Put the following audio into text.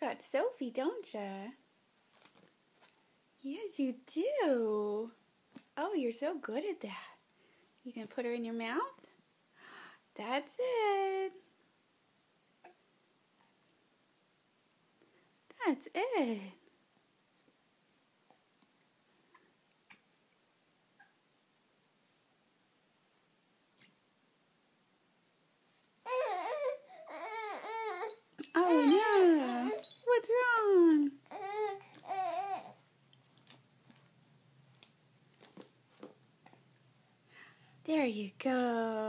got Sophie, don't you? Yes, you do. Oh, you're so good at that. You can put her in your mouth? That's it. That's it. Oh, no. What's wrong? There you go.